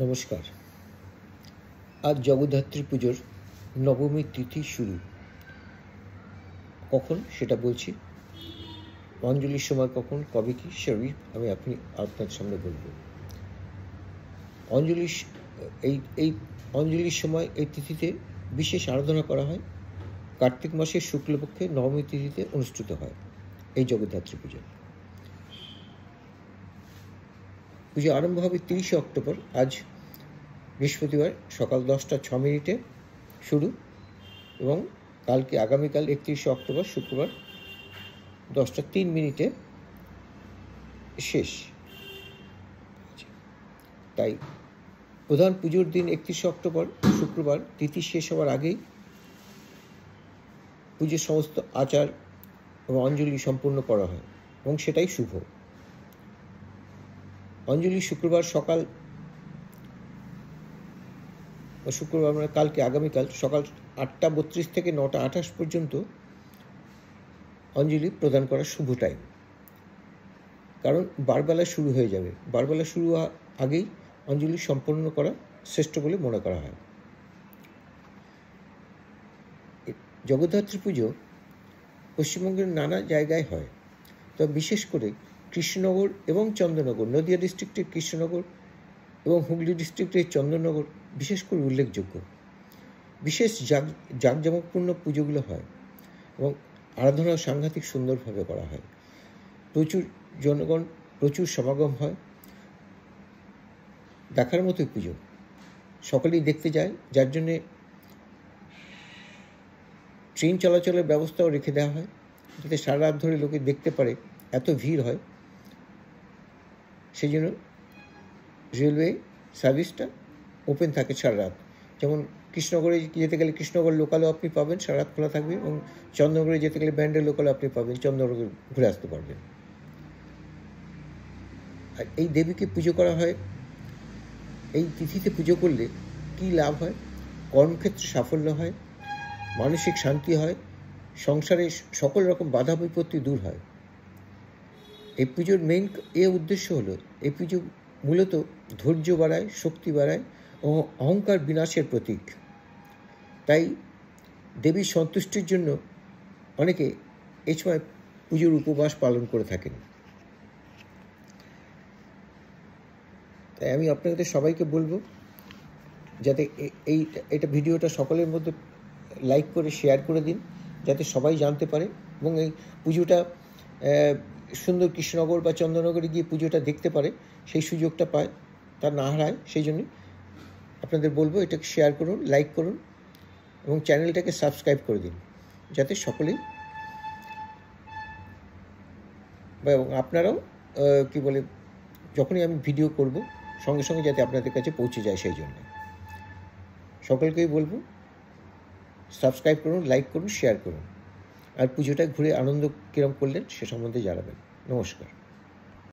নমস্কার। আজ জগদ্ধাত্রী পুজোর নবমী তিথি শুরু। কখন সেটা বলছি, অঞ্জলির সময় কখন, কবে কি, সেটাই আমি আপনার সামনে বলব। এই অঞ্জলির সময় এই তিথিতে বিশেষ আরাধনা করা হয়। কার্তিক মাসের শুক্লপক্ষে নবমী তিথিতে অনুষ্ঠিত হয় এই জগদ্ধাত্রী পুজো। পুজো আরম্ভ হবে 30শে অক্টোবর, আজ বৃহস্পতিবার সকাল 10:06 শুরু এবং আগামীকাল 31শে অক্টোবর শুক্রবার 10:03 শেষ। তাই প্রধান পুজোর দিন 31শে অক্টোবর শুক্রবার তিথি শেষ হওয়ার আগেই পুজোর সমস্ত আচার এবং অঞ্জলি সম্পূর্ণ করা হয় এবং সেটাই শুভ। অঞ্জলি শুক্রবার মানে আগামীকাল সকাল 8:32 থেকে 9:28 পর্যন্ত অঞ্জলি প্রদান করার শুভ টাইম, কারণ বারবেলা শুরু হয়ে যাবে। বারবেলা শুরু হওয়ার আগেই অঞ্জলি সম্পন্ন করা শ্রেষ্ঠ বলে মনে করা হয়। জগদ্ধাত্রী পুজো পশ্চিমবঙ্গের নানা জায়গায় হয়, তবে বিশেষ করে কৃষ্ণনগর এবং চন্দননগর, নদিয়া ডিস্ট্রিক্টের কৃষ্ণনগর এবং হুগলি ডিস্ট্রিক্টের চন্দননগর বিশেষ করে উল্লেখযোগ্য। বিশেষ জাঁকজমকপূর্ণ পুজোগুলো হয় এবং আরাধনা সাংঘাতিক সুন্দরভাবে করা হয়। প্রচুর জনগণ, প্রচুর সমাগম হয়। দেখার মতোই পুজো, সকলেই দেখতে যায়, যার জন্যে ট্রেন চলাচলের ব্যবস্থাও রেখে দেওয়া হয়, যাতে সারা রাত ধরে লোকে দেখতে পারে। এত ভিড় হয়, সেই জন্য রেলওয়ে সার্ভিসটা ওপেন থাকে সারা রাত। যেমন কৃষ্ণনগরে যেতে গেলে কৃষ্ণনগর লোকালও আপনি পাবেন, সারা রাত খোলা থাকবে, এবং চন্দননগরে যেতে গেলে ব্যান্ডের লোকালও আপনি পাবেন, চন্দননগরে ঘুরে আসতে পারবেন। আর এই দেবীকে পুজো করা হয়, এই তিথিতে পুজো করলে কী লাভ হয়? কর্মক্ষেত্রে সাফল্য হয়, মানসিক শান্তি হয়, সংসারে সকল রকম বাধা বিপত্তি দূর হয়। এই পুজোর মেইন উদ্দেশ্য হলো, এই পুজো মূলত ধৈর্য বাড়ায়, শক্তি বাড়ায় ও অহংকার বিনাশের প্রতীক। তাই দেবীর সন্তুষ্টির জন্য অনেকে এই সময় পুজোর উপবাস পালন করে থাকেন। তাই আমি আপনাদের সবাইকে বলবো, যাতে এটা ভিডিওটা সকলের মধ্যে লাইক করে শেয়ার করে দিন, যাতে সবাই জানতে পারে এবং এই পুজোটা সুন্দর কৃষ্ণনগর বা চন্দননগরে গিয়ে পুজোটা দেখতে পারে, সেই সুযোগটা পায়, তা না হারায়। সেই জন্যই আপনাদের বলবো, এটাকে শেয়ার করুন, লাইক করুন এবং চ্যানেলটাকে সাবস্ক্রাইব করে দিন, যাতে সকলেই এবং আপনারাও যখনই আমি ভিডিও করব সঙ্গে সঙ্গে যাতে আপনাদের কাছে পৌঁছে যায়, সেই জন্য সকলকেই বলবো সাবস্ক্রাইব করুন, লাইক করুন, শেয়ার করুন, আর পুজোটা ঘুরে আনন্দ কীরকম করলেন সে সম্বন্ধে জানাবেন। নমস্কার।